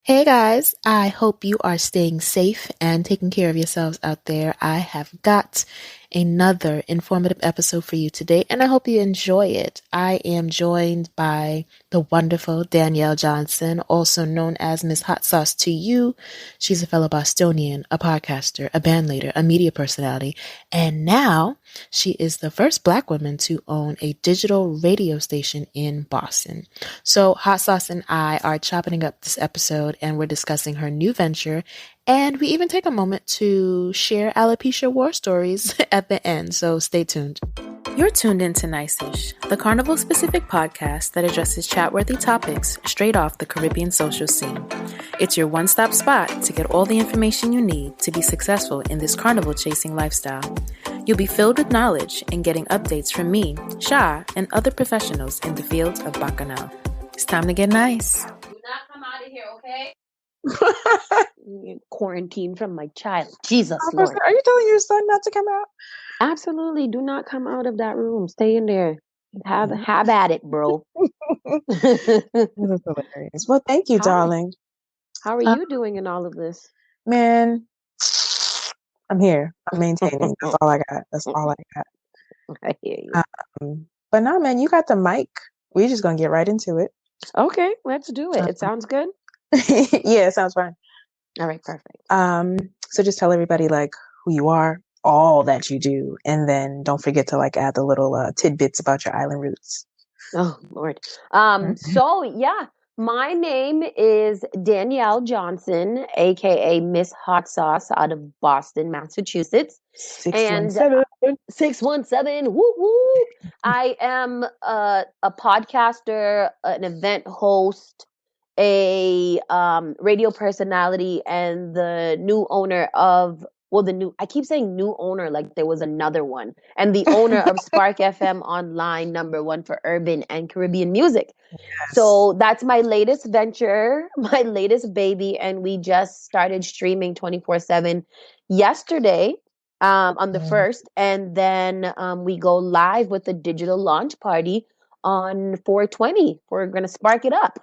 Hey guys, I hope you are staying safe and taking care of yourselves out there. I have got another informative episode for you today, and I hope you enjoy it. I am joined by the wonderful Danielle Johnson, also known as Miss Hot Sauce to you. She's a fellow Bostonian, a podcaster, a band leader, a media personality, and now she is the first Black woman to own a digital radio station in Boston. So Hot Sauce and I are chopping up this episode and we're discussing her new venture. And we even take a moment to share alopecia war stories at the end. So stay tuned. You're tuned into Nice-ish, the carnival-specific podcast that addresses chat-worthy topics straight off the Caribbean social scene. It's your one-stop spot to get all the information you need to be successful in this carnival-chasing lifestyle. You'll be filled with knowledge and getting updates from me, Sha, and other professionals in the field of Bacchanal. It's time to get nice. Do not come out of here, okay? Quarantine from my child. Jesus, Lord. Are you telling your son not to come out? Absolutely. Do not come out of that room. Stay in there. Have at it, bro. This is hilarious. Well, thank you, darling. How are you doing in all of this? Man, I'm here. I'm maintaining. That's all I got. That's all I got. I hear you. But no, man, you got the mic. We're just going to get right into it. Okay, let's do it. It sounds good? Yeah, it sounds fine. All right, perfect. So just tell everybody like who you are, all that you do, and then don't forget to like add the little tidbits about your island roots. Oh, Lord. So yeah, my name is Danielle Johnson, aka Miss Hot Sauce out of Boston, Massachusetts. 617. 617. Woo woo. I am a podcaster, an event host, a radio personality, and the new owner of I keep saying new owner like there was another one, and the owner of Spark FM Online, #1 for urban and Caribbean music. Yes. So that's my latest venture, my latest baby, and we just started streaming 24/7 yesterday on the 1st, and then we go live with the digital launch party on 4/20. We're gonna spark it up.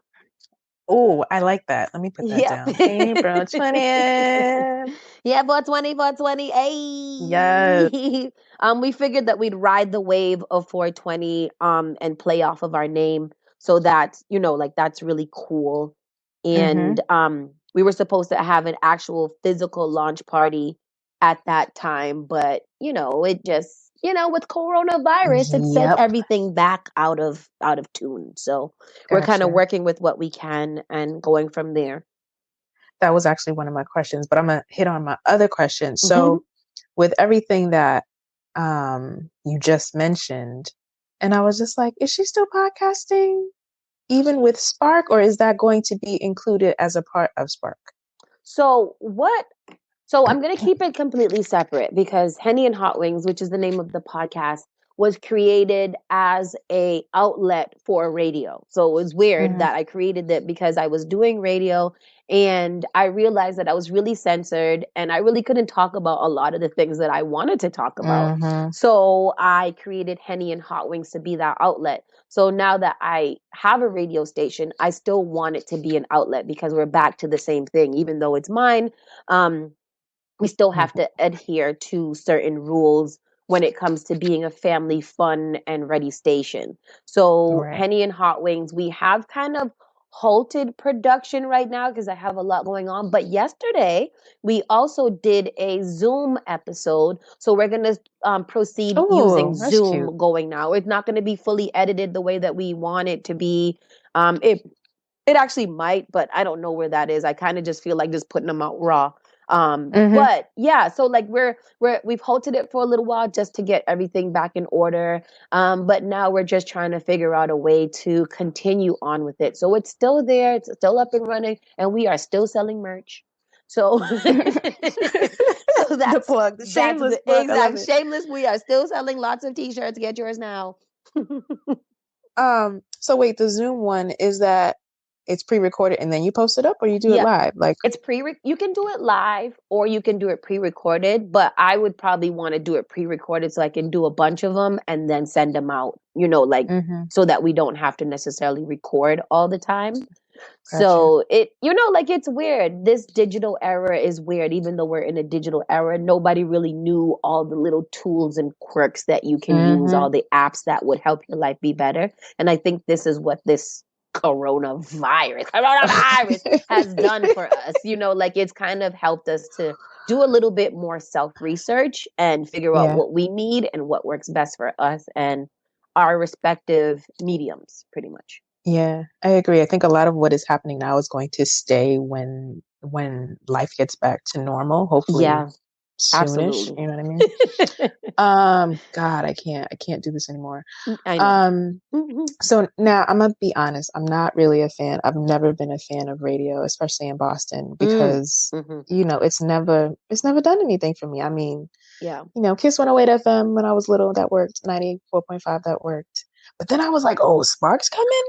Oh, I like that. Let me put that down. April 20th. Yeah, 4/20. Hey. Yes. We figured that we'd ride the wave of 4/20 and play off of our name. So that, like that's really cool. And we were supposed to have an actual physical launch party at that time, but it just with coronavirus, it set everything back out of tune. So we're kind of working with what we can and going from there. That was actually one of my questions, but I'm going to hit on my other question. So with everything that you just mentioned, and I was just like, is she still podcasting even with Spark, or is that going to be included as a part of Spark? So I'm going to keep it completely separate because Henny and Hot Wings, which is the name of the podcast, was created as a outlet for radio. So it was weird that I created it because I was doing radio and I realized that I was really censored and I really couldn't talk about a lot of the things that I wanted to talk about. So I created Henny and Hot Wings to be that outlet. So now that I have a radio station, I still want it to be an outlet because we're back to the same thing, even though it's mine. We still have to adhere to certain rules when it comes to being a family fun and ready station. So Henny and Hot Wings, we have kind of halted production right now because I have a lot going on. But yesterday, we also did a Zoom episode. So we're going to proceed using Zoom going now. It's not going to be fully edited the way that we want it to be. It actually might, but I don't know where that is. I kind of just feel like just putting them out raw. But yeah, so like we've halted it for a little while just to get everything back in order. But now we're just trying to figure out a way to continue on with it. So it's still there, it's still up and running, and we are still selling merch. So, so that's the plug, the shameless plug. Exactly. Shameless. We are still selling lots of t-shirts. Get yours now. So wait, the Zoom one, is that it's pre-recorded and then you post it up, or you do it live? Like it's you can do it live or you can do it pre-recorded, but I would probably want to do it pre-recorded so I can do a bunch of them and then send them out, so that we don't have to necessarily record all the time. Gotcha. So like it's weird. This digital era is weird. Even though we're in a digital era, nobody really knew all the little tools and quirks that you can use, all the apps that would help your life be better. And I think this is what this coronavirus has done for us. Like it's kind of helped us to do a little bit more self-research and figure out Yeah. what we need and what works best for us and our respective mediums, pretty much. Yeah, I agree. I think a lot of what is happening now is going to stay when life gets back to normal, hopefully Yeah, soonish. absolutely. You know what I mean? God, I can't do this anymore. I know. So now I'm gonna be honest, I'm not really a fan. I've never been a fan of radio, especially in Boston, because it's never done anything for me. I mean, Yeah. Kiss 108 FM when I was little, that worked. 94.5, that worked. But then I was like, oh, Sparks coming?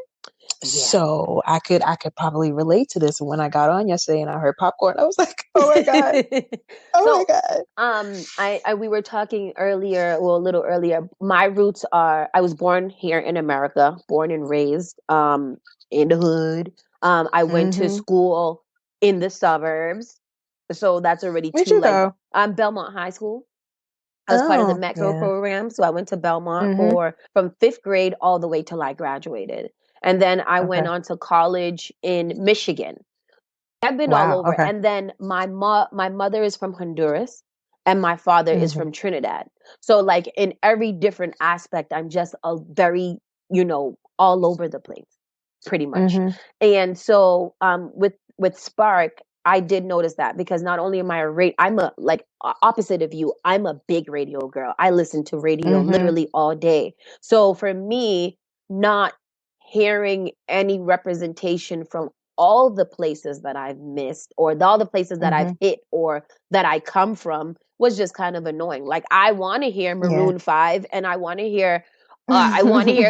Yeah. So I could probably relate to this. When I got on yesterday and I heard popcorn, I was like, oh my God. Oh my God. We were talking earlier, well, a little earlier. My roots are, I was born here in America, born and raised in the hood. I went to school in the suburbs. So that's already Where'd two, you like, go? Belmont High School. I was part of the Oh, Metro yeah. program, so I went to Belmont from 5th grade all the way till I graduated. And then I went Okay. on to college in Michigan. I've been all Wow. over. Okay. And then my mother is from Honduras and my father is from Trinidad. So like in every different aspect, I'm just a very, all over the place, pretty much. And so with Spark, I did notice that because not only am I I'm a like opposite of you, I'm a big radio girl. I listen to radio literally all day. So for me, not hearing any representation from all the places that I've missed or all the places that I've hit or that I come from was just kind of annoying. Like I want to hear Maroon 5 and I want to hear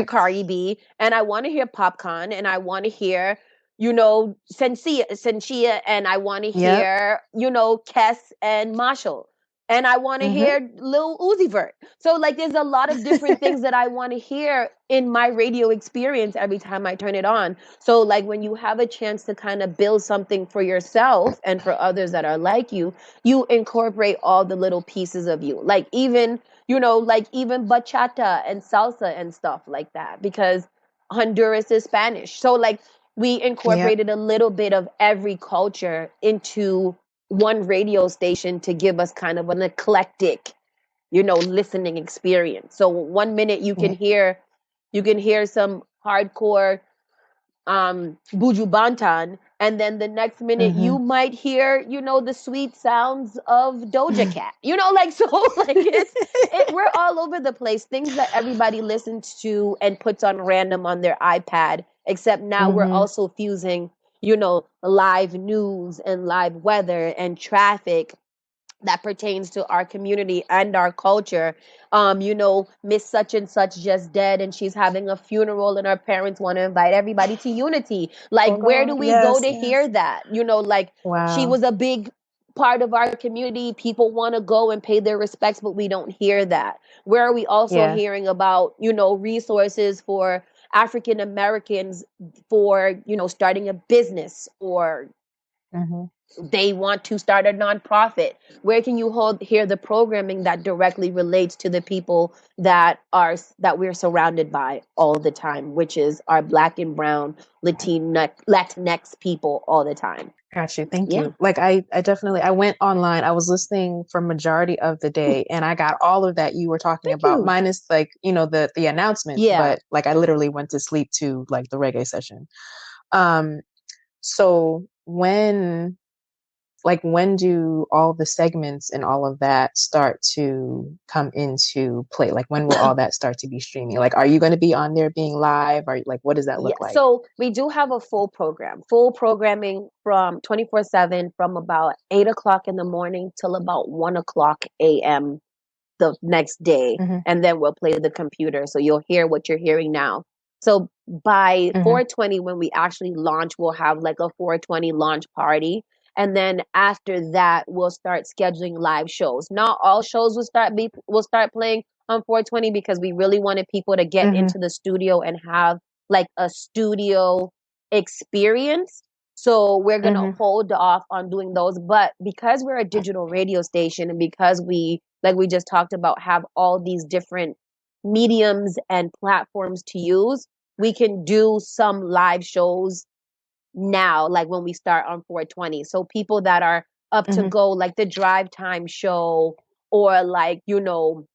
Cardi B and I want to hear Popcorn and I want to hear Sensia and I want to Yep. hear Kes and Marshall and I want to hear Lil Uzi Vert. So like there's a lot of different things that I want to hear in my radio experience every time I turn it on. So like when you have a chance to kind of build something for yourself and for others that are like you incorporate all the little pieces of you. Like even even bachata and salsa and stuff like that because Honduras is Spanish. So like we incorporated a little bit of every culture into one radio station to give us kind of an eclectic, listening experience. So one minute you can hear some hardcore Buju Banton, and then the next minute you might hear, the sweet sounds of Doja Cat. We're all over the place. Things that everybody listens to and puts on random on their iPad, except now we're also fusing, live news and live weather and traffic that pertains to our community and our culture. Miss such and such just dead and she's having a funeral and her parents want to invite everybody to Unity. Like, where do we go to hear that? She was a big part of our community. People want to go and pay their respects, but we don't hear that. Where are we also hearing about, resources for African Americans for, starting a business or they want to start a nonprofit? Where can you hear the programming that directly relates to the people that we're surrounded by all the time, which is our Black and brown Latinx people all the time? Got you. Thank you. Like I definitely, I went online. I was listening for majority of the day and I got all of that you were talking about, minus like, the announcements, but like I literally went to sleep to like the reggae session. So when do all the segments and all of that start to come into play? Like when will all that start to be streaming? Like, are you going to be on there being live? Or like, what does that look like? So we do have a full programming from 24/7 from about 8:00 in the morning till about 1:00 a.m. the next day. And then we'll play the computer. So you'll hear what you're hearing now. So by 4:20, when we actually launch, we'll have like a 4:20 launch party. And then after that, we'll start scheduling live shows. Not all shows will start playing on 4:20 because we really wanted people to get into the studio and have like a studio experience. So we're going to hold off on doing those. But because we're a digital radio station and because we, like we just talked about, have all these different mediums and platforms to use, we can do some live shows now, like when we start on 420. So people that are up to go, like the drive time show, or like, you know,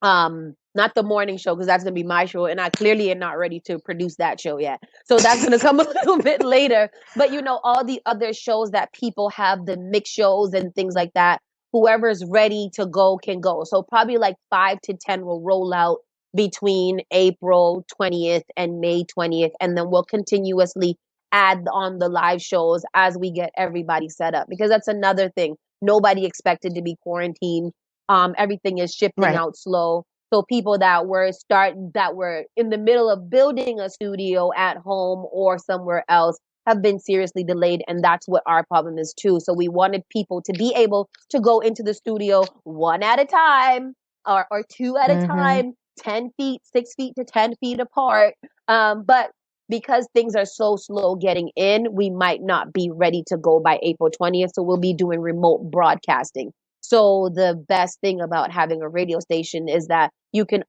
not the morning show, because that's gonna be my show, and I clearly am not ready to produce that show yet. So that's gonna come a little bit later. But you know, all the other shows that people have, the mix shows and things like that, whoever's ready to go can go. So probably like 5 to 10 will roll out between April 20th and May 20th, and then we'll continuously add on the live shows as we get everybody set up, because that's another thing. Nobody expected to be quarantined. Everything is shifting out slow. So people that were in the middle of building a studio at home or somewhere else have been seriously delayed, and that's what our problem is too. So we wanted people to be able to go into the studio one at a time, or two at a time, 10 feet, 6 feet to 10 feet apart. But because things are so slow getting in, we might not be ready to go by April 20th. So we'll be doing remote broadcasting. So the best thing about having a radio station is that you can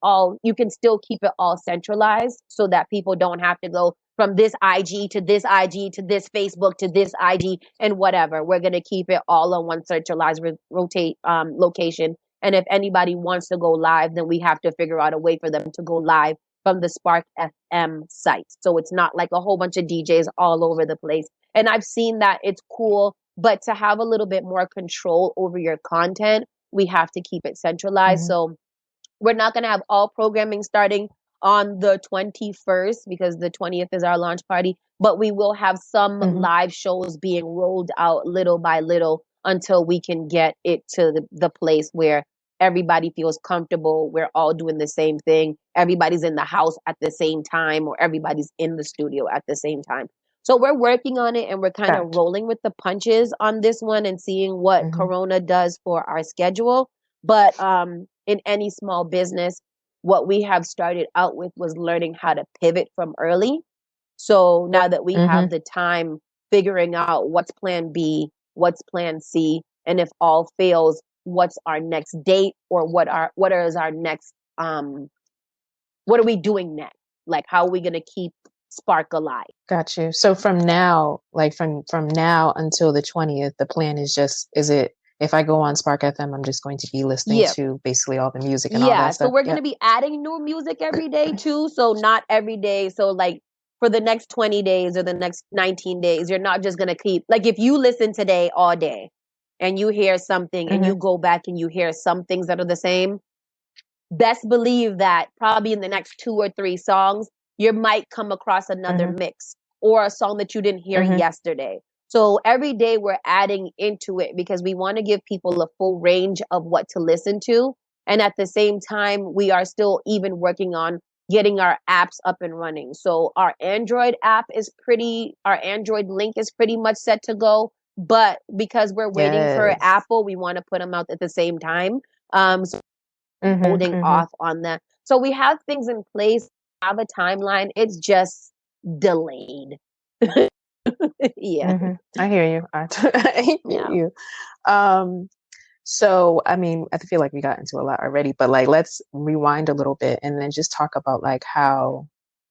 still keep it all centralized, so that people don't have to go from this IG to this IG to this Facebook to this IG and whatever. We're going to keep it all on one centralized location. And if anybody wants to go live, then we have to figure out a way for them to go live from the Spark FM site. So it's not like a whole bunch of DJs all over the place. And I've seen that it's cool, but to have a little bit more control over your content, we have to keep it centralized. So we're not going to have all programming starting on the 21st, because the 20th is our launch party, but we will have some live shows being rolled out little by little until we can get it to the place where everybody feels comfortable. We're all doing the same thing. Everybody's in the house at the same time, or everybody's in the studio at the same time. So we're working on it, and we're kind of rolling with the punches on this one and seeing what Corona does for our schedule. But in any small business, what we have started out with was learning how to pivot from early. So now that we have the time, figuring out what's plan B, what's plan C, and if all fails, what's our next date, or what is our next what are we doing next? Like, how are we going to keep Spark alive? Got you. So from now, like from now until the 20th, the plan is if I go on Spark FM, I'm just going to be listening to basically all the music and all that stuff. So we're going to be adding new music every day too. So not every day. So like for the next 20 days or the next 19 days, you're not just going to keep, like if you listen today all day and you hear something and you go back and you hear some things that are the same, best believe that probably in the next 2 or 3 songs, you might come across another mix or a song that you didn't hear yesterday. So every day we're adding into it because we want to give people a full range of what to listen to. And at the same time, we are still even working on getting our apps up and running. So our Android link is pretty much set to go. But because we're waiting for Apple, we want to put them out at the same time. So holding off on that. So we have things in place, have a timeline. It's just delayed. I hear you. I hear you. So, I mean, I feel like we got into a lot already, but like, let's rewind a little bit and then just talk about like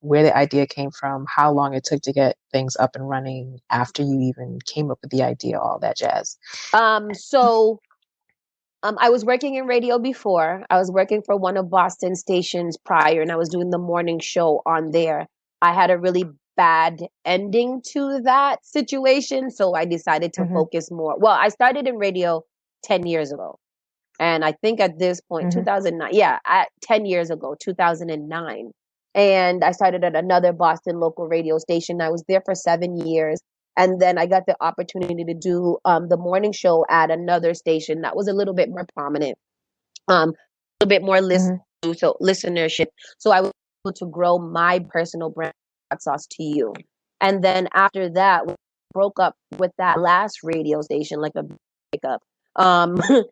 where the idea came from, how long it took to get things up and running after you even came up with the idea, all that jazz. I was working in radio before. I was working for one of Boston's stations prior, and I was doing the morning show on there. I had a really bad ending to that situation, so I decided to focus more. Well, I started in radio 10 years ago. And I think at this point, 2009, 10 years ago, 2009. And I started at another Boston local radio station. I was there for 7 years. And then I got the opportunity to do the morning show at another station that was a little bit more prominent, a little bit more listenership. So I was able to grow my personal brand, Hot Sauce to You. And then after that, we broke up with that last radio station, like a breakup. I was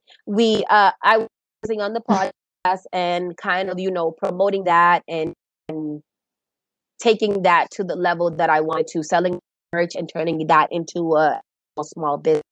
on the podcast and kind of, promoting that and taking that to the level that I wanted to, selling merch and turning that into a small business.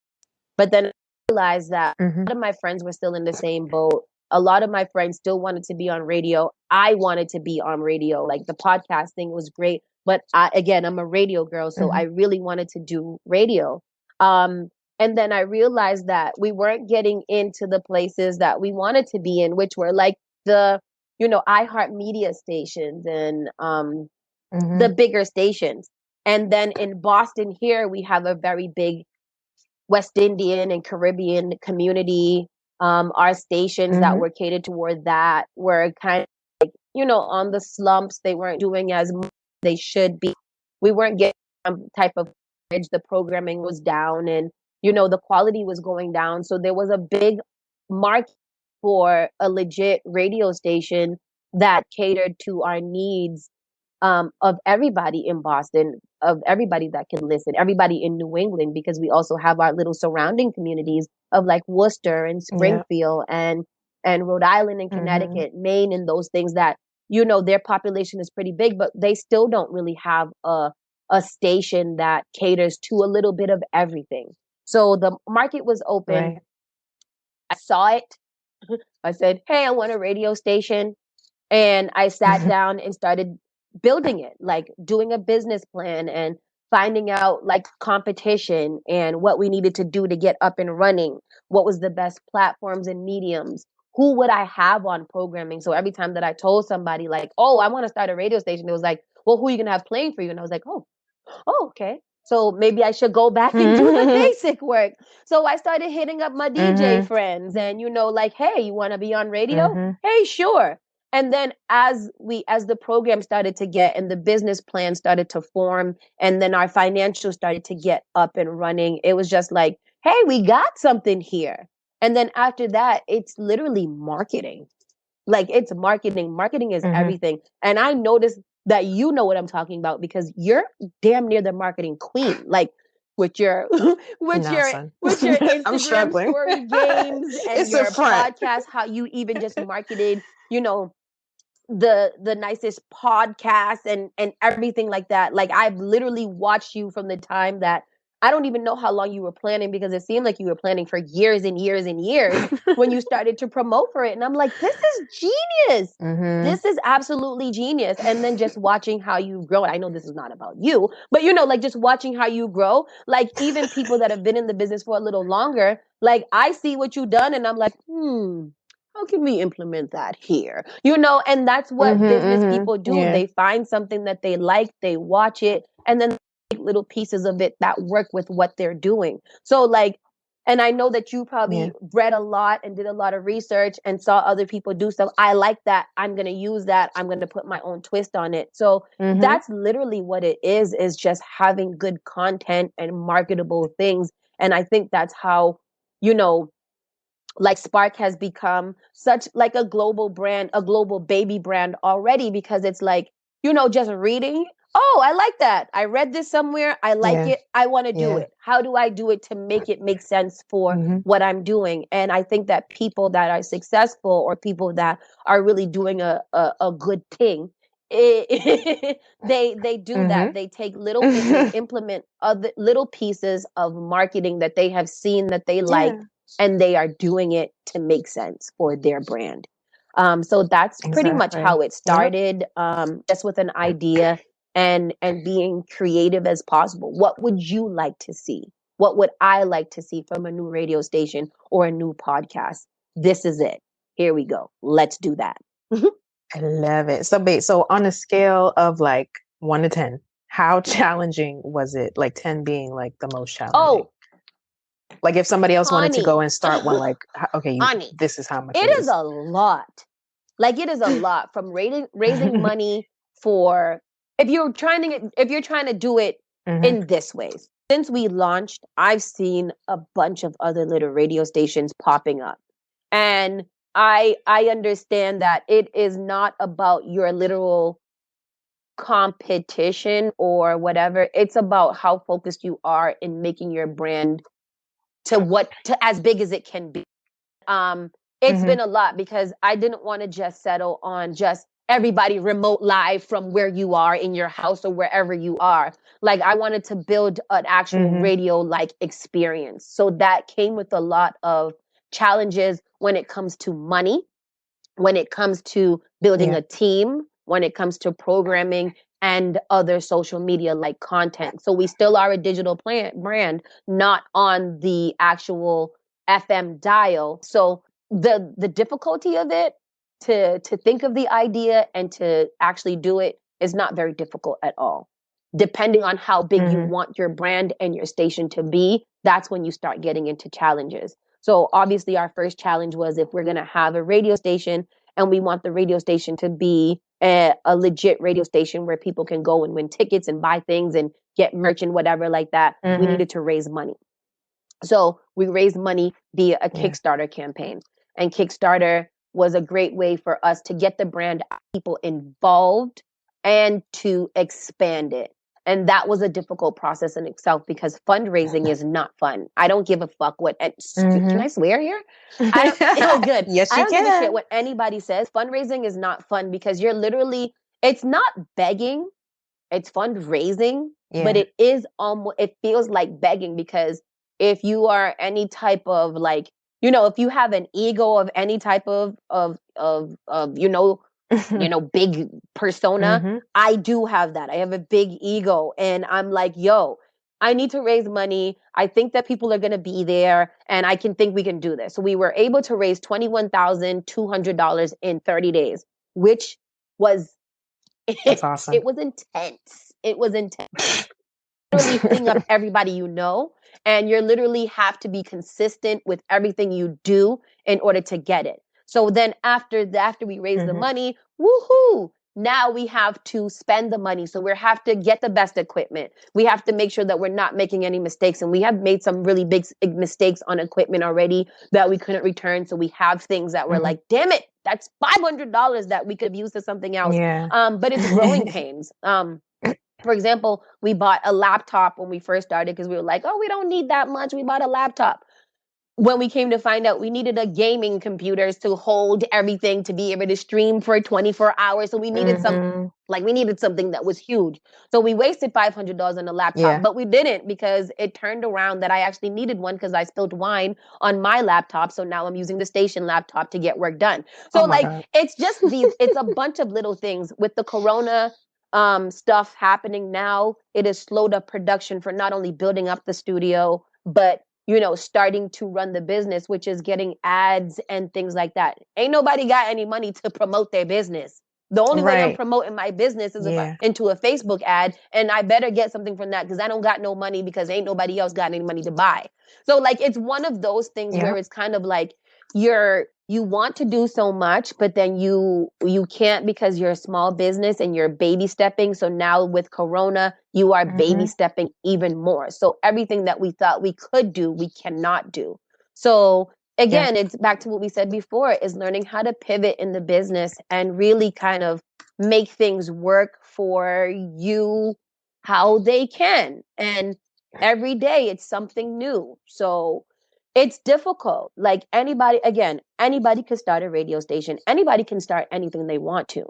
But then I realized that a lot of my friends were still in the same boat. A lot of my friends still wanted to be on radio. I wanted to be on radio. Like the podcast thing was great. But I'm a radio girl, so I really wanted to do radio. And then I realized that we weren't getting into the places that we wanted to be in, which were like the, iHeart media stations and the bigger stations. And then in Boston here, we have a very big West Indian and Caribbean community. Our stations that were catered toward that were kind of like, on the slumps. They weren't doing as much as they should be. We weren't getting some type of coverage. The programming was down and, the quality was going down. So there was a big market for a legit radio station that catered to our needs, of everybody in Boston, of everybody that can listen, everybody in New England, because we also have our little surrounding communities of like Worcester and Springfield and Rhode Island and Connecticut, Maine, and those things that, their population is pretty big, but they still don't really have a station that caters to a little bit of everything. So the market was open. Right. I saw it. I said, hey, I want a radio station. And I sat down and started building it, like doing a business plan and finding out like competition and what we needed to do to get up and running. What was the best platforms and mediums? Who would I have on programming? So every time that I told somebody like, oh, I want to start a radio station, it was like, well, who are you going to have playing for you? And I was like, oh, okay. So maybe I should go back and do the basic work. So I started hitting up my DJ friends and, like, hey, you want to be on radio? Hey, sure. And then as the program started to get and the business plan started to form and then our financials started to get up and running, it was just like, hey, we got something here. And then after that, it's literally marketing. Like it's marketing. Marketing is everything. And I noticed that you know what I'm talking about because you're damn near the marketing queen. Like with your Instagram story games and it's your podcast, how you even just marketed, the nicest podcast and everything like that. Like I've literally watched you from the time that I don't even know how long you were planning because it seemed like you were planning for years and years and years when you started to promote for it. And I'm like, this is genius. This is absolutely genius. And then just watching how you grow. I know this is not about you, but like just watching how you grow, like even people that have been in the business for a little longer, like I see what you've done and I'm like, how can we implement that here? And that's what business people do. Yeah. They find something that they like, they watch it, and then little pieces of it that work with what they're doing. So like, and I know that you probably read a lot and did a lot of research and saw other people do stuff. I like that. I'm going to use that. I'm going to put my own twist on it. So that's literally what it is just having good content and marketable things. And I think that's how, like Spark has become such like a global brand, a global baby brand already, because it's like, just reading. Oh, I like that. I read this somewhere. I like it. I want to do it. How do I do it to make it make sense for what I'm doing? And I think that people that are successful or people that are really doing a good thing, they do that. They take little things and implement other little pieces of marketing that they have seen that they like, and they are doing it to make sense for their brand. So that's pretty much how it started, just with an idea. And being creative as possible. What would you like to see? What would I like to see from a new radio station or a new podcast? This is it. Here we go. Let's do that. I love it. So on a scale of like 1 to 10, how challenging was it? Like 10 being like the most challenging. Oh, like if somebody else wanted to go and start one, like, okay, this is how much it is. A lot. Like it is a lot from raising money for. If you're trying to do it in this way, since we launched, I've seen a bunch of other little radio stations popping up. And I understand that it is not about your literal competition or whatever. It's about how focused you are in making your brand to as big as it can be. It's been a lot because I didn't want to just settle on just everybody remote live from where you are in your house or wherever you are. Like I wanted to build an actual radio like experience. So that came with a lot of challenges when it comes to money, when it comes to building a team, when it comes to programming and other social media like content. So we still are a digital brand, not on the actual FM dial. So the difficulty of it to think of the idea and to actually do it is not very difficult at all. Depending on how big you want your brand and your station to be, that's when you start getting into challenges. So obviously our first challenge was if we're going to have a radio station and we want the radio station to be a legit radio station where people can go and win tickets and buy things and get merch and whatever like that, we needed to raise money. So we raised money via a Kickstarter campaign. And Kickstarter was a great way for us to get the brand people involved and to expand it. And that was a difficult process in itself because fundraising is not fun. I don't give a fuck what. Can I swear here? Oh, good. Yes, you I don't give a shit what anybody says. Fundraising is not fun because you're literally. It's not begging. It's fundraising, but it is almost. It feels like begging because if you are any type of like, if you have an ego of any type of big persona. I do have that. I have a big ego and I'm like, yo, I need to raise money. I think that people are going to be there and I think we can do this. So we were able to raise $21,200 in 30 days, which was, that's awesome. It was intense. It was intense. Literally hitting up everybody you know, and you literally have to be consistent with everything you do in order to get it. So then after we raise the money, woohoo, now we have to spend the money. So we have to get the best equipment. We have to make sure that we're not making any mistakes. And we have made some really big mistakes on equipment already that we couldn't return. So we have things that were like, damn it, that's $500 that we could have used to something else. But it's growing pains. For example, we bought a laptop when we first started because we were like, oh, we don't need that much. We bought a laptop. When we came to find out we needed a gaming computers to hold everything to be able to stream for 24 hours. So we needed something that was huge. So we wasted $500 on a laptop, but we didn't because it turned around that I actually needed one because I spilled wine on my laptop. So now I'm using the station laptop to get work done. So it's just it's a bunch of little things with the Corona stuff happening now. It has slowed up production for not only building up the studio, but starting to run the business, which is getting ads and things like that. Ain't nobody got any money to promote their business. The only way I'm promoting my business is into a Facebook ad, and I better get something from that because I don't got no money because ain't nobody else got any money to buy. So it's one of those things where it's kind of like you want to do so much, but then you can't because you're a small business and you're baby stepping. So now with Corona, you are baby stepping even more. So everything that we thought we could do, we cannot do. So again, it's back to what we said before, is learning how to pivot in the business and really kind of make things work for you how they can. And every day it's something new. So it's difficult. Like anybody could start a radio station. Anybody can start anything they want to.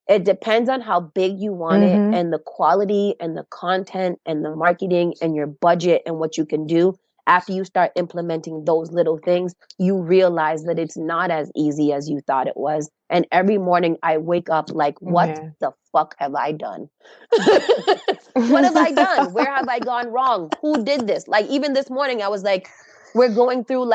It depends on how big you want it and the quality and the content and the marketing and your budget and what you can do. After you start implementing those little things, you realize that it's not as easy as you thought it was. And every morning I wake up like, what the fuck have I done? What have I done? Where have I gone wrong? Who did this? Like even this morning, I was like, we're going through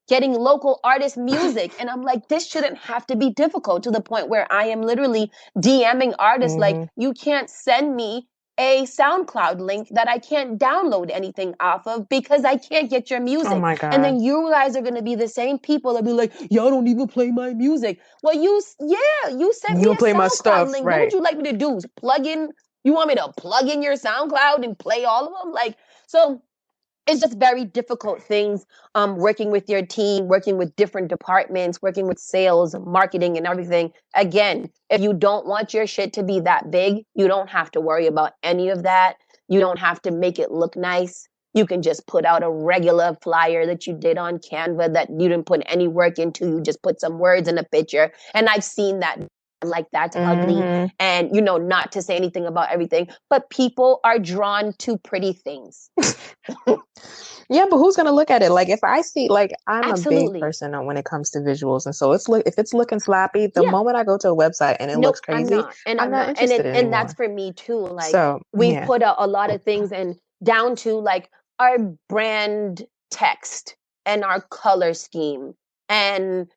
getting local artist music. And I'm like, this shouldn't have to be difficult, to the point where I am literally DMing artists like, you can't send me a SoundCloud link that I can't download anything off of because I can't get your music. Oh my God. And then you guys are going to be the same people that be like, y'all don't even play my music. Well, you sent me a play my SoundCloud stuff, link. right. What would you like me to do? You want me to plug in your SoundCloud and play all of them? So it's just very difficult things, working with your team, working with different departments, working with sales, marketing, and everything. Again, if you don't want your shit to be that big, you don't have to worry about any of that. You don't have to make it look nice. You can just put out a regular flyer that you did on Canva that you didn't put any work into. You just put some words in a picture. And I've seen that like that's ugly, and not to say anything about everything, but people are drawn to pretty things. Yeah, but who's gonna look at it? Like, if I see, like, I'm Absolutely. a big person when it comes to visuals, and so if it's looking sloppy, the moment I go to a website and it looks crazy, I'm not interested anymore. And that's for me too. Like, so we put out a lot of things, and down to like our brand text and our color scheme, and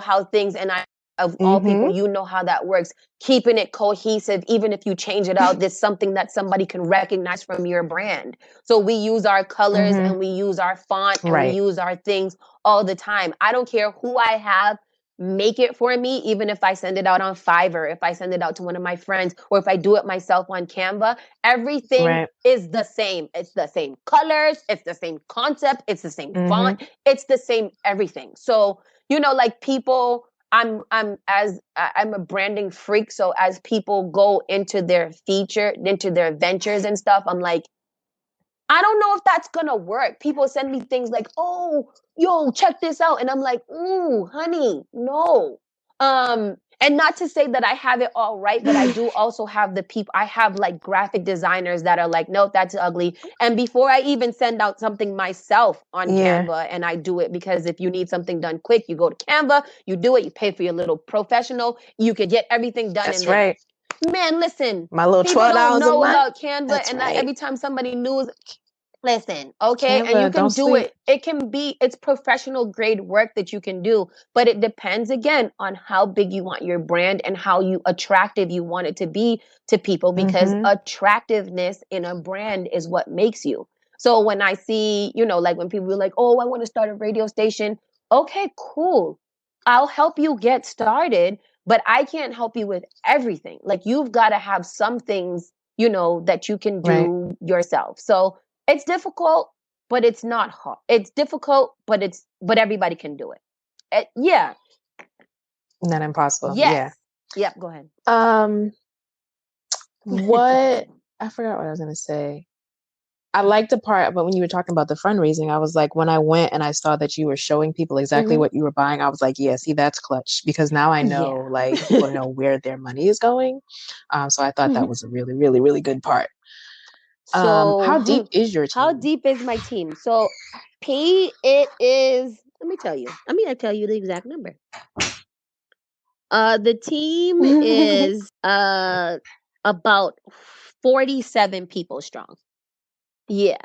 how things, and of all people, how that works, keeping it cohesive, even if you change it out, there's something that somebody can recognize from your brand. So we use our colors and we use our font and we use our things all the time. I don't care who I have make it for me, even if I send it out on Fiverr, if I send it out to one of my friends, or if I do it myself on Canva, everything is the same. It's the same colors, it's the same concept, it's the same font, it's the same everything. So, like people, I'm a branding freak. So as people go into their ventures and stuff, I'm like, I don't know if that's gonna work. People send me things like, "Oh, yo, check this out," and I'm like, "Ooh, honey, no." And not to say that I have it all right, but I do also have I have like graphic designers that are like, "No, that's ugly." And before I even send out something myself on Canva, and I do it because if you need something done quick, you go to Canva, you do it, you pay for your little professional, you could get everything done. That's right. Man, listen, my little people $12 don't know a month about Canva, and not every time somebody new listen, okay? Canva, and you can do sleep. it's professional grade work that you can do, but it depends again on how big you want your brand and how attractive you want it to be to people, because attractiveness in a brand is what makes you. So when I see, like when people are like, "Oh, I want to start a radio station." Okay, cool. I'll help you get started, but I can't help you with everything. Like, you've got to have some things, that you can do yourself. So it's difficult, but it's not hard. It's difficult, but everybody can do it. Yeah. Not impossible. Yes. Yeah. Yep. Go ahead. What I forgot what I was gonna say. I liked the part, but when you were talking about the fundraising, I was like, when I went and I saw that you were showing people exactly what you were buying, I was like, yeah, see, that's clutch, because now I know, like, people know where their money is going. So I thought that was a really, really, really good part. So how deep is your team? How deep is my team? So it is, let me tell you. I tell you the exact number. The team is about 47 people strong. Yeah.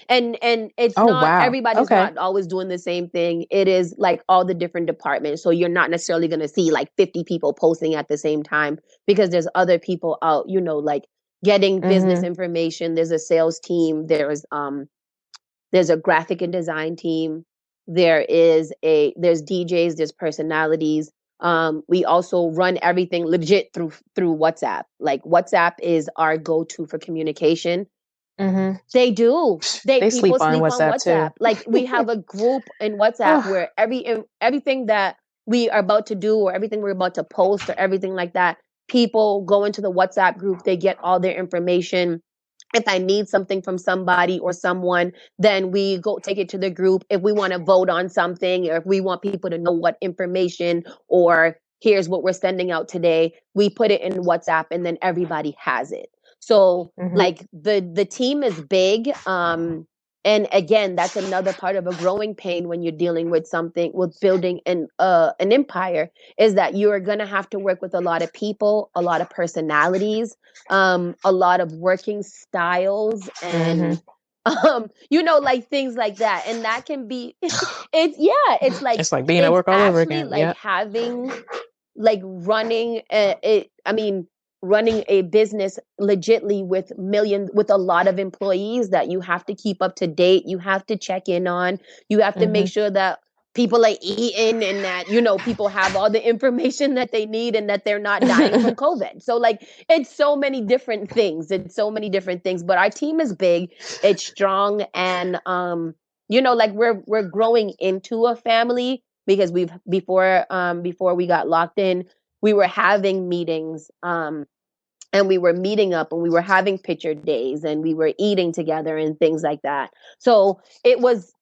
And it's not everybody's not always doing the same thing. It is like all the different departments. So you're not necessarily going to see like 50 people posting at the same time, because there's other people out, like getting business information. There's a sales team, there's a graphic and design team, there's DJs, there's personalities. We also run everything legit through WhatsApp. Like, WhatsApp is our go-to for communication. They do. People sleep on WhatsApp. Like, we have a group in WhatsApp where everything that we are about to do, or everything we're about to post, or everything like that, people go into the WhatsApp group. They get all their information. If I need something from somebody or someone, then we go take it to the group. If we want to vote on something, or if we want people to know what information, or here's what we're sending out today, we put it in WhatsApp, and then everybody has it. So like the team is big. And again, that's another part of a growing pain when you're dealing with building an empire, is that you are going to have to work with a lot of people, a lot of personalities, a lot of working styles, and like things like that. And that can be, it's like being at work all over again. Like having, like running running a business legitly with a lot of employees that you have to keep up to date. You have to check in on, you have to make sure that people are eating, and that, people have all the information that they need, and that they're not dying from COVID. So like, it's so many different things. But our team is big, it's strong. And, like we're growing into a family, because before we got locked in, we were having meetings, and we were meeting up, and we were having picture days, and we were eating together and things like that. So it was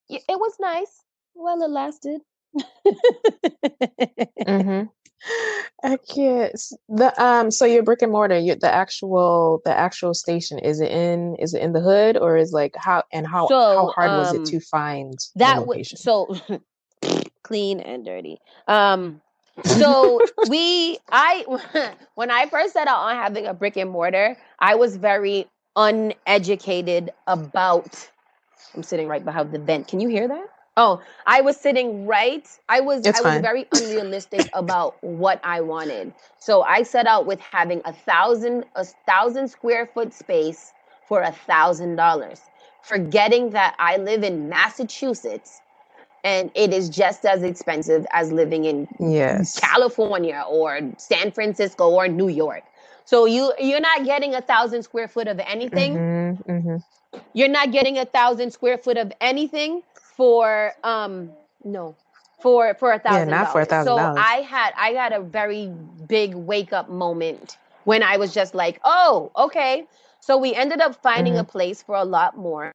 nice while it lasted. I can't. So your brick and mortar, the actual station, is it in the hood, or is like how So hard was it to find the that would location? so clean and dirty. So I when I first set out on having a brick and mortar, I was very uneducated about. I'm sitting right behind the vent. Can you hear that? Oh, I was sitting right. It's I was fine. very unrealistic about what I wanted. So I set out with having a thousand square foot space for $1,000, forgetting that I live in Massachusetts and it is just as expensive as living in Yes. California or San Francisco or New York. So you're not getting 1,000 square foot of anything. Mm-hmm. Mm-hmm. You're not getting 1,000 square foot of anything for no for Yeah, not for $1,000. So $1,000. I got a very big wake up moment when I was just like, oh, okay. So we ended up finding Mm-hmm. a place for a lot more.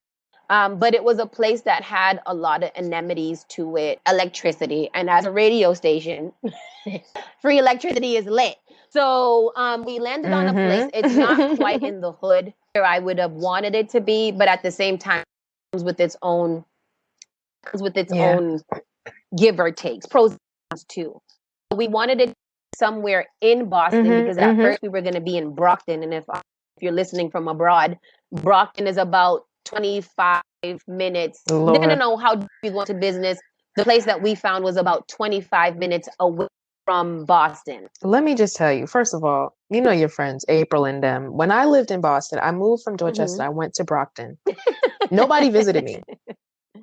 But it was a place that had a lot of amenities to it, electricity, and as a radio station, free electricity is lit. So we landed on a place. It's not quite Mm-hmm. in the hood where I would have wanted it to be, but at the same time, it comes with its Yeah. own give or takes, pros and cons too. We wanted it somewhere in Boston because Mm-hmm. at Mm-hmm. first we were going to be in Brockton, and if you're listening from abroad, Brockton is about 25 minutes. Lord. No. How do you go into business? The place that we found was about 25 minutes away from Boston. Let me just tell you, first of all, you know your friends, April and them. When I lived in Boston, I moved from Dorchester, I went to Brockton. Nobody visited me.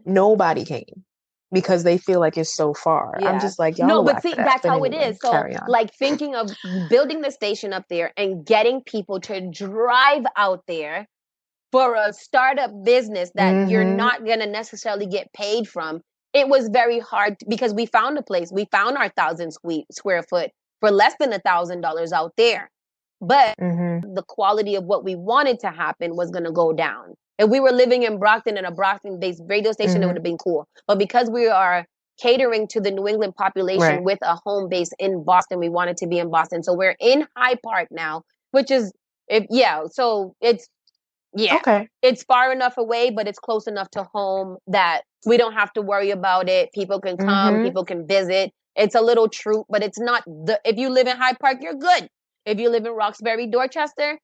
Nobody came because they feel like it's so far. I'm Yeah. just like, y'all No, are but whack see, for that. that's But how it anyway, is. So, carry on. like, thinking of building the station up there and getting people to drive out there for a startup business that you're Mm-hmm. not going to necessarily get paid from, it was very hard because we found a place. We found our 1,000 square foot for less than $1,000 out there. But Mm-hmm. the quality of what we wanted to happen was going to go down. If we were living in Brockton in a Brockton based radio station, it would Mm-hmm. have been cool. But because we are catering to the New England population Right. with a home base in Boston, we wanted to be in Boston. So we're in High Park now, which is, so yeah, Okay. it's far enough away, but it's close enough to home that we don't have to worry about it. People can come, Mm-hmm. people can visit. It's a little troop, but it's not if you live in Hyde Park, you're good. If you live in Roxbury, Dorchester,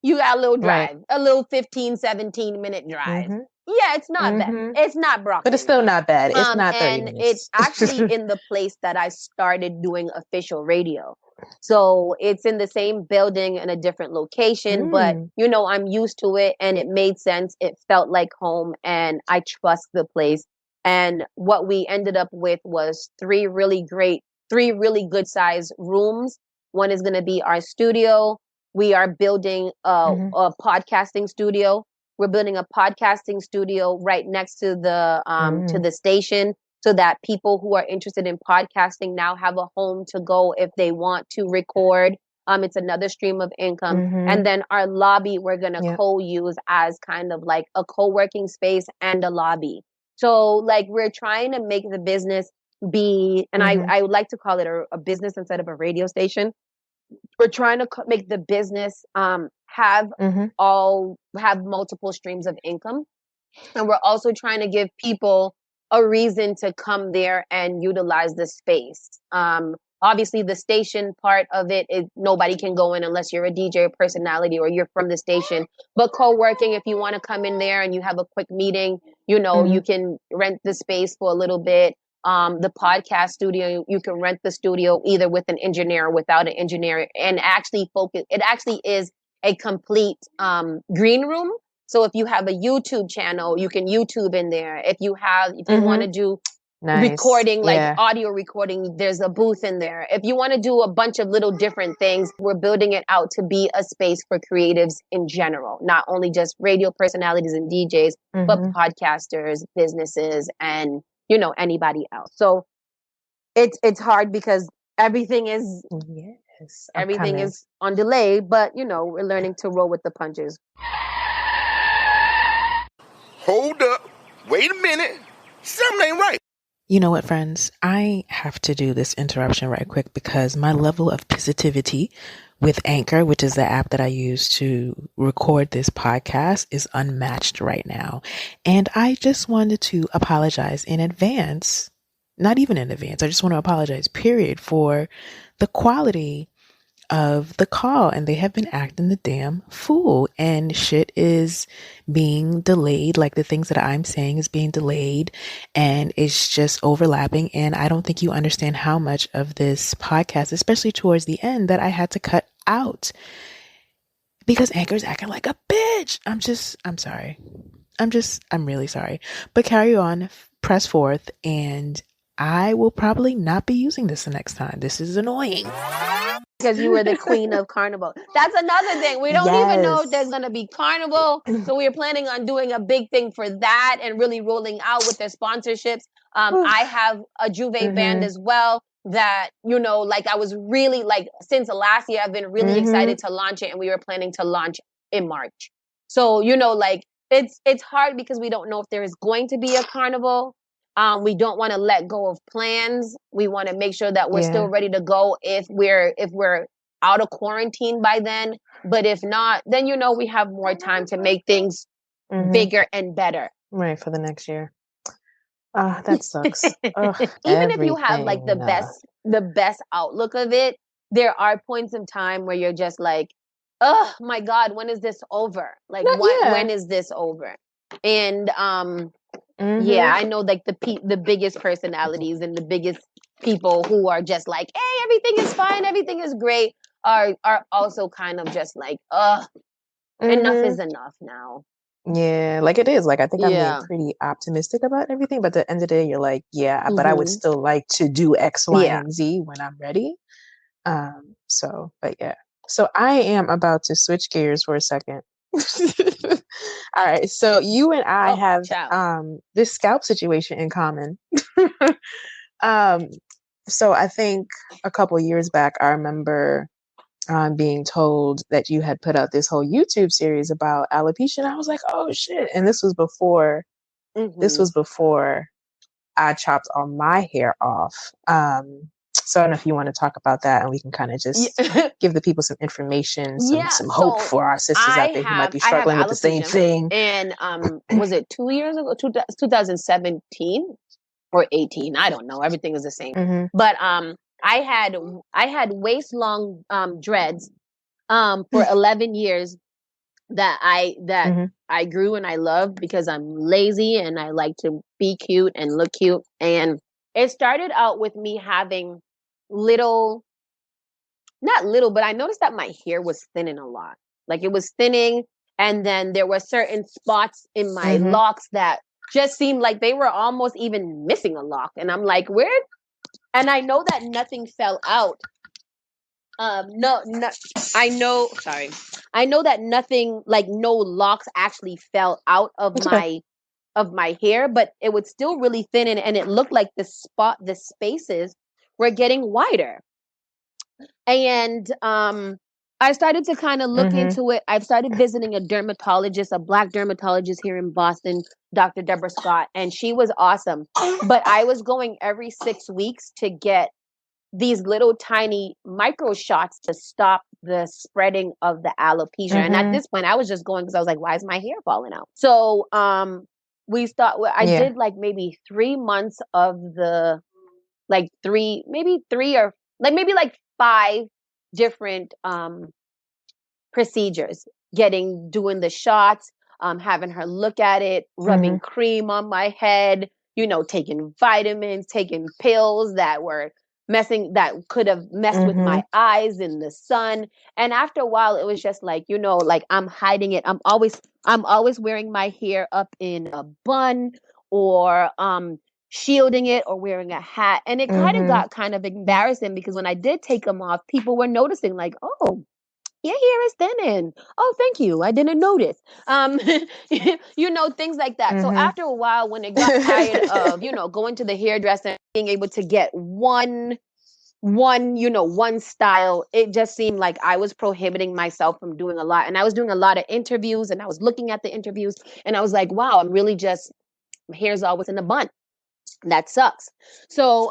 you got a little Right. drive, a little 15, 17-minute drive. Mm-hmm. Yeah, it's not bad. Mm-hmm. It's not But it's Brockton. still not bad. It's not 30 And it's minutes. actually in the place that I started doing official radio. So it's in the same building in a different location, but Mm. I'm used to it and it made sense. It felt like home and I trust the place. And what we ended up with was three really good size rooms. One is going to be our studio. We are building Mm-hmm. a podcasting studio. We're building a podcasting studio right next to the station so that people who are interested in podcasting now have a home to go if they want to record. It's another stream of income. Mm-hmm. And then our lobby, we're going to Yep. co-use as kind of like a co-working space and a lobby. So like we're trying to make the business be, and Mm-hmm. I would like to call it a business instead of a radio station. We're trying to make the business have multiple streams of income, and we're also trying to give people a reason to come there and utilize the space. Obviously the station part of it is nobody can go in unless you're a DJ personality or you're from the station, but co-working, if you want to come in there and you have a quick meeting, you can rent the space for a little bit. The podcast studio, you can rent the studio either with an engineer or without an engineer, and actually focus. It actually is a complete green room. So if you have a YouTube channel, you can YouTube in there. If you want to do recording, like audio recording, there's a booth in there. If you want to do a bunch of little different things, we're building it out to be a space for creatives in general, not only just radio personalities and DJs, but podcasters, businesses, and anybody else. So it's hard because everything is on delay, but we're learning to roll with the punches. Hold up. Wait a minute. Something ain't right. You know what, friends? I have to do this interruption right quick because my level of positivity with Anchor, which is the app that I use to record this podcast, is unmatched right now. And I just wanted to apologize in advance, not even in advance, I just want to apologize, period, for the quality of the call, and they have been acting the damn fool, and shit is being delayed. Like the things that I'm saying is being delayed, and it's just overlapping. And I don't think you understand how much of this podcast, especially towards the end, that I had to cut out because Anchor's acting like a bitch. I'm sorry. I'm really sorry. But carry on, press forth, and I will probably not be using this the next time. This is annoying. Because you were the queen of carnival. That's another thing. We don't even know if there's going to be carnival. So we are planning on doing a big thing for that and really rolling out with their sponsorships. I have a Juve band as well that, like I was really since last year, I've been really excited to launch it, and we were planning to launch in March. So, it's hard because we don't know if there is going to be a carnival. We don't want to let go of plans. We want to make sure that we're still ready to go if we're out of quarantine by then. But if not, then we have more time to make things bigger and better. Right, for the next year. That sucks. Even if you have the best outlook of it, there are points of time where you're just like, oh my God, when is this over? Like when is this over? And yeah, I know the biggest personalities and the biggest people who are just like, hey, everything is fine, everything is great, are also kind of just like, enough is enough now. Yeah, like it is. Like I think I'm being pretty optimistic about everything, but at the end of the day, you're like, but I would still like to do X, Y, and Z when I'm ready. So I am about to switch gears for a second. All right, so you and I have this scalp situation in common. So I think a couple years back, I remember being told that you had put out this whole YouTube series about alopecia, and I was like, oh shit! And this was before I chopped all my hair off. So I don't know if you want to talk about that, and we can kind of just give the people some information, some hope for our sisters out there who might be struggling with the same thing. And was it 2 years ago, 2017 or 18? I don't know. Everything is the same. But I had waist long dreads for 11 years that I grew and I loved because I'm lazy and I like to be cute and look cute. And it started out with me having not little, but I noticed that my hair was thinning a lot. Like it was thinning, and then there were certain spots in my locks that just seemed like they were almost even missing a lock. And I'm like, where? And I know that nothing fell out. I know that nothing, like no locks actually fell out of my hair, but it was still really thin, and it looked like the spaces were getting wider. And I started to kind of look into it. I've started visiting a dermatologist, a Black dermatologist here in Boston, Dr. Deborah Scott, and she was awesome. But I was going every 6 weeks to get these little tiny micro shots to stop the spreading of the alopecia. And at this point, I was just going because I was like, why is my hair falling out? So I did like maybe 3 months of the maybe 5 different procedures, doing the shots, having her look at it, rubbing cream on my head, taking vitamins, taking pills that could have messed with my eyes in the sun. And after a while, it was just like, I'm hiding it. I'm always wearing my hair up in a bun or shielding it or wearing a hat. And it kind of got kind of embarrassing because when I did take them off, people were noticing like, oh, your hair is thinning. Oh, thank you. I didn't notice. Things like that. So after a while, when it got tired of, going to the hairdresser and being able to get one style, it just seemed like I was prohibiting myself from doing a lot. And I was doing a lot of interviews, and I was looking at the interviews, and I was like, wow, I'm really my hair's always in a bun. that sucks. So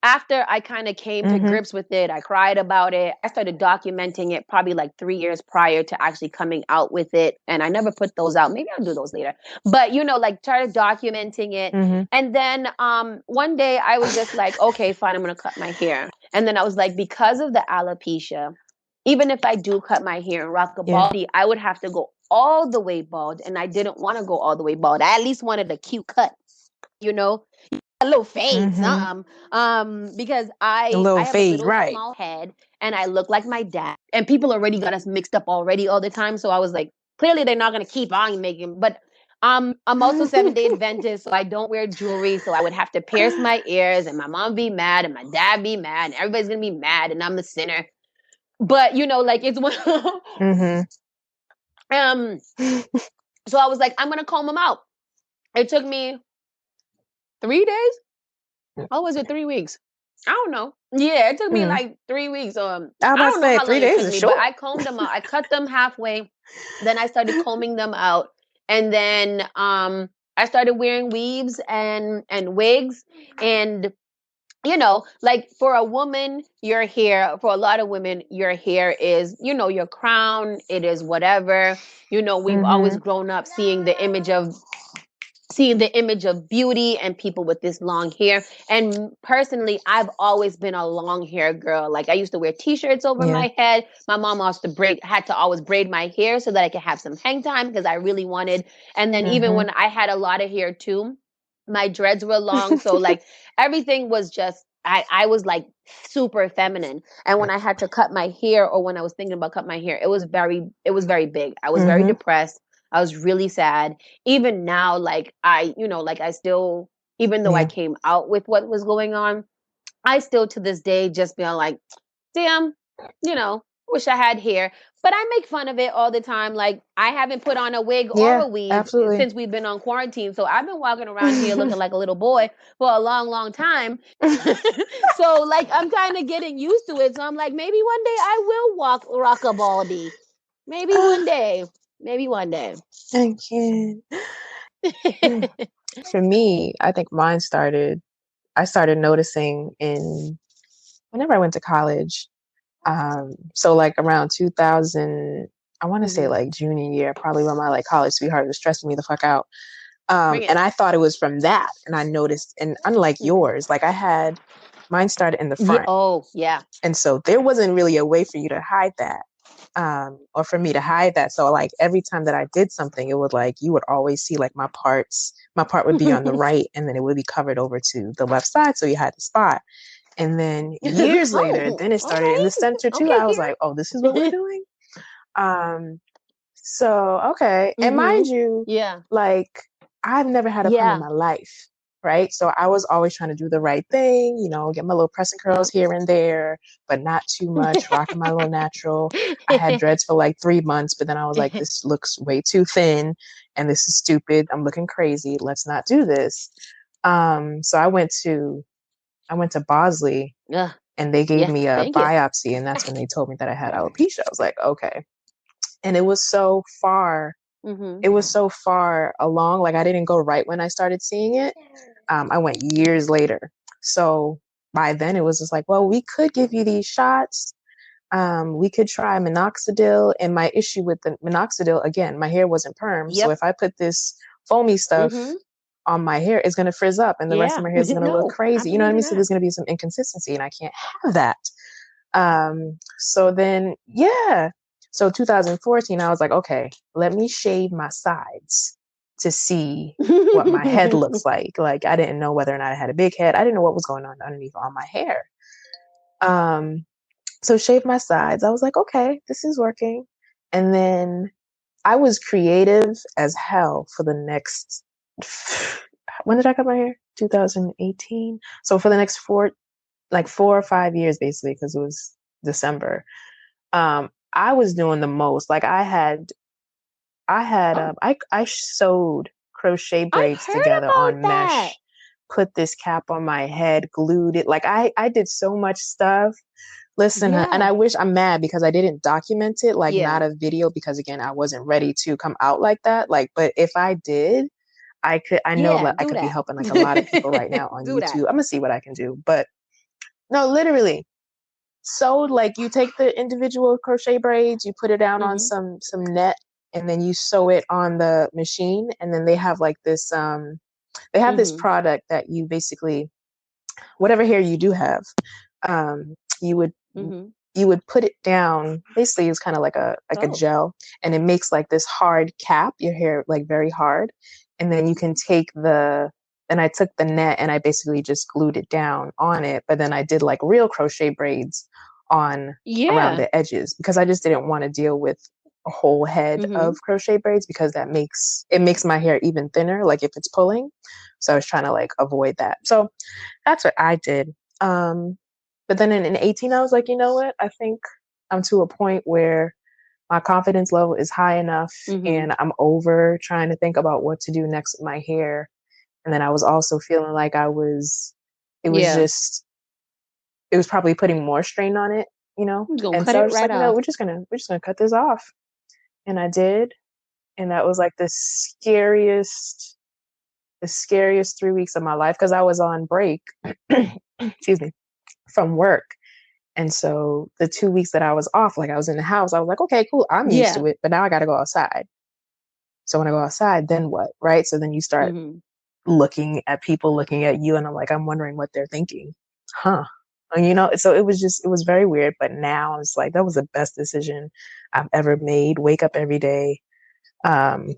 after I kind of came to grips with it, I cried about it. I started documenting it probably like 3 years prior to actually coming out with it. And I never put those out. Maybe I'll do those later. But, you know, like started documenting it. And then one day I was just like, okay, fine, I'm going to cut my hair. And then I was like, because of the alopecia, even if I do cut my hair and rock a baldy, I would have to go all the way bald. And I didn't want to go all the way bald. I at least wanted a cute cut, you know? A little fade, because I have a little small head and I look like my dad, and people already got us mixed up already all the time. So I was like, clearly they're not gonna keep on making. But I'm also 7 Day Adventist, so I don't wear jewelry. So I would have to pierce my ears, and my mom be mad, and my dad be mad, and everybody's gonna be mad, and I'm the sinner. But you know, like it's one. So I was like, I'm gonna comb them out. It took me 3 days. Oh, was it 3 weeks? I don't know. Yeah, it took me like 3 weeks. I don't know how 3 long days it took is me, short. but I combed them out. I cut them halfway. Then I started combing them out. And then I started wearing weaves and wigs. And you know, like for a woman, your hair, for a lot of women, your hair is, you know, your crown. It is whatever. You know, we've always grown up seeing the image of beauty and people with this long hair. And personally, I've always been a long hair girl. Like I used to wear t-shirts over my head. My mom had to always braid my hair so that I could have some hang time because I really wanted. And then even when I had a lot of hair too, my dreads were long. So like everything was just, I was like super feminine. And when I had to cut my hair, or when I was thinking about cutting my hair, it was very big. I was very depressed. I was really sad. Even now, like I still, even though I came out with what was going on, I still to this day just feel like, damn, you know, wish I had hair. But I make fun of it all the time. Like I haven't put on a wig or a weave since we've been on quarantine. So I've been walking around here looking like a little boy for a long, long time. So like I'm kind of getting used to it. So I'm like, maybe one day I will rock a baldy. Maybe one day. Maybe one day. I can't. For me, I think I started noticing whenever I went to college. So like around 2000, I want to say like junior year, probably when my like college sweetheart was stressing me the fuck out. And I thought it was from that. And I noticed, and unlike yours, like mine started in the front. Oh, yeah. And so there wasn't really a way for you to hide that. Or for me to hide that. So like every time that I did something, it would like, you would always see like my part would be on the right, and then it would be covered over to the left side. So you had the spot. And then years later, then it started in the center too. I was like, oh, this is what we're doing. So, okay. And mind you, like I've never had a perm in my life. Right. So I was always trying to do the right thing, you know, get my little pressing curls here and there, but not too much, rocking my little natural. I had dreads for like 3 months, but then I was like, this looks way too thin and this is stupid. I'm looking crazy. Let's not do this. So I went to Bosley and they gave me a biopsy, and that's when they told me that I had alopecia. I was like, okay. And it was so far. It was so far along. Like I didn't go right when I started seeing it. I went years later. So by then it was just like, well, we could give you these shots. We could try minoxidil. And my issue with the minoxidil, again, my hair wasn't perm. So if I put this foamy stuff on my hair, it's going to frizz up and the rest of my hair is going to look crazy. You know what I mean? So there's going to be some inconsistency and I can't have that. So then, So 2014, I was like, okay, let me shave my sides to see what my head looks like. Like I didn't know whether or not I had a big head. I didn't know what was going on underneath all my hair. So shave my sides. I was like, okay, this is working. And then I was creative as hell for the next, when did I cut my hair? 2018. So for the next 4 or 5 years, basically, because it was December. I was doing the most. Like I sewed crochet braids together on mesh, put this cap on my head, glued it. Like I did so much stuff. Listen, and I'm mad because I didn't document it, like not a video, because again, I wasn't ready to come out like that. Like, but if I did, I know that I could be helping like a lot of people right now on Do YouTube. that. I'm gonna see what I can do. But no, literally. So like you take the individual crochet braids, you put it down on some net, and then you sew it on the machine, and then they have like this they have this product that you basically, whatever hair you do have, you would put it down. Basically, it's kind of like a gel, and it makes like this hard cap. Your hair like very hard, and then you can take and I took the net and I basically just glued it down on it. But then I did like real crochet braids on around the edges because I just didn't want to deal with a whole head of crochet braids because it makes my hair even thinner, like if it's pulling. So I was trying to like avoid that. So that's what I did. But then in 18, I was like, you know what? I think I'm to a point where my confidence level is high enough and I'm over trying to think about what to do next with my hair. And then I was also feeling like it was probably putting more strain on it, you know? And so I was just like, you know, we're just gonna cut this off. And I did. And that was like the scariest 3 weeks of my life because I was on break, excuse me, from work. And so the 2 weeks that I was off, like I was in the house, I was like, okay, cool, I'm used to it, but now I got to go outside. So when I go outside, then what? Right. So then you start looking at people looking at you, and I'm wondering what they're thinking. Huh. And, you know, so it was very weird. But now I'm just like, that was the best decision I've ever made. Wake up every day. And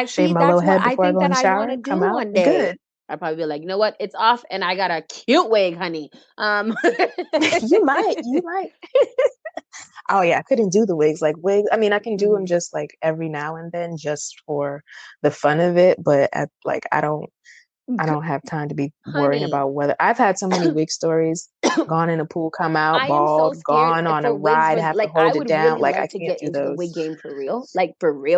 shave my little head before I go in the shower, come out. One day. Good. I'd probably be like, you know what? It's off and I got a cute wig, honey. You might. Oh yeah, I couldn't do the wigs. Like wigs, I mean, I can do them just like every now and then, just for the fun of it. But I don't have time to be worrying about whether. I've had so many wig stories. Gone in a pool, come out bald. So gone on a ride, have to hold it down. Really I can't get do into those. the wig game for real,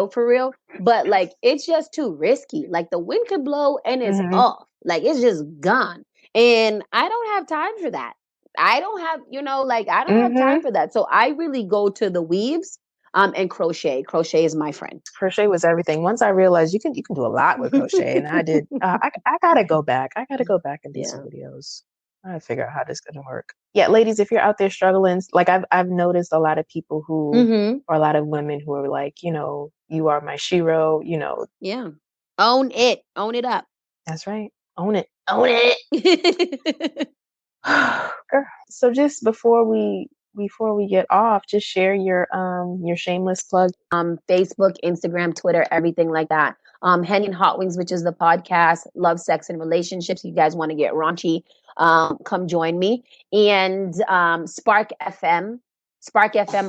for real. But it's just too risky. Like the wind could blow and it's off. Like it's just gone, and I don't have time for that. I don't have, I don't have time for that. So I really go to the weaves and crochet. Crochet is my friend. Crochet was everything. Once I realized you can do a lot with crochet, and I did. I gotta go back. I gotta go back and do some videos. I gotta figure out how this is gonna work. Yeah, ladies, if you're out there struggling, like I've noticed a lot of people who, or a lot of women who are like, you know, you are my shero, you know. Yeah. Own it up. That's right. Own it. Girl. So just before we get off, just share your shameless plug. Facebook, Instagram, Twitter, everything like that. Henny and Hot Wings, which is the podcast, Love, Sex, and Relationships. You guys want to get raunchy, come join me. And Spark FM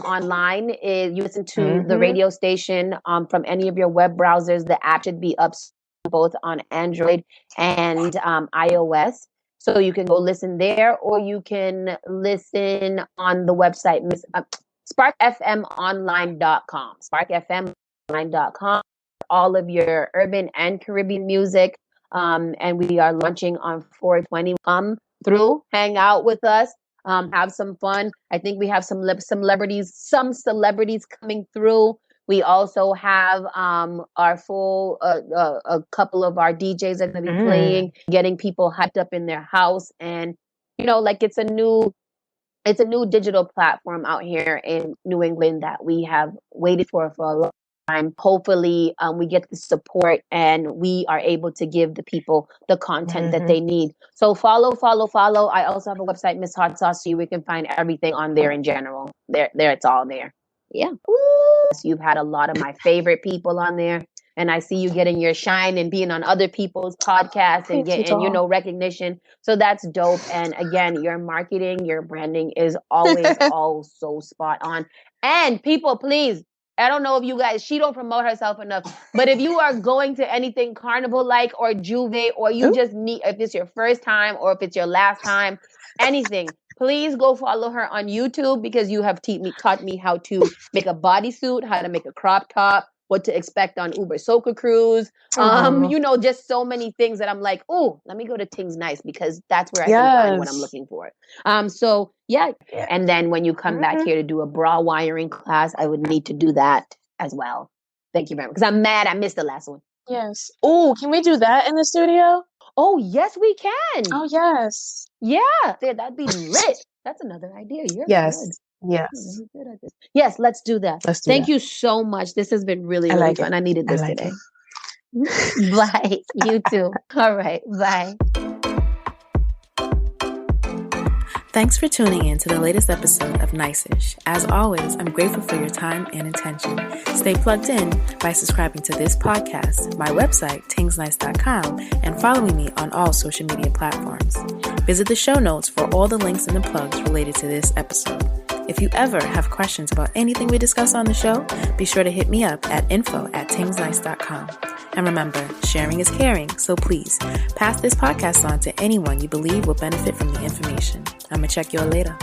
online is, you listen to the radio station from any of your web browsers. The app should be up both on Android and iOS. So you can go listen there, or you can listen on the website, sparkfmonline.com. Sparkfmonline.com. All of your urban and Caribbean music. And we are launching on 420. Come through, hang out with us, have some fun. I think we have some celebrities coming through. We also have our full, a couple of our DJs are going to be playing, getting people hyped up in their house. And, you know, it's a new digital platform out here in New England that we have waited for a long time. Hopefully we get the support and we are able to give the people the content that they need. So follow. I also have a website, Miss Hot Sauce, so we can find everything on there in general. There, it's all there. Yeah. You've had a lot of my favorite people on there, and I see you getting your shine and being on other people's podcasts and getting, you know, recognition. So that's dope. And again, your marketing, your branding is always all so spot on. And people, please, I don't know if you guys, she don't promote herself enough, but if you are going to anything carnival like or Juve, or you just need, if it's your first time or if it's your last time, anything, please go follow her on YouTube, because you have taught me how to make a bodysuit, how to make a crop top, what to expect on Uber Soca Cruise. You know, just so many things that I'm like, oh, let me go to Tingz Nice, because that's where I can find what I'm looking for. So yeah. And then when you come back here to do a bra wiring class, I would need to do that as well. Thank you very much. Because I'm mad I missed the last one. Yes. Oh, can we do that in the studio? Oh, yes, we can. Oh, yes. Yeah, that'd be lit. That's another idea. You're Yes. good. Yes. You're really good at this. Yes, let's do that. Let's do Thank that. you so much. This has been really, I really like fun. it. I needed this like today. it. Bye. You too. All right. Bye. Thanks for tuning in to the latest episode of Nice-ish. As always, I'm grateful for your time and attention. Stay plugged in by subscribing to this podcast, my website, tingznice.com, and following me on all social media platforms. Visit the show notes for all the links and the plugs related to this episode. If you ever have questions about anything we discuss on the show, be sure to hit me up at info@tingznice.com. And remember, sharing is caring, so please pass this podcast on to anyone you believe will benefit from the information. I'm going to check you all later.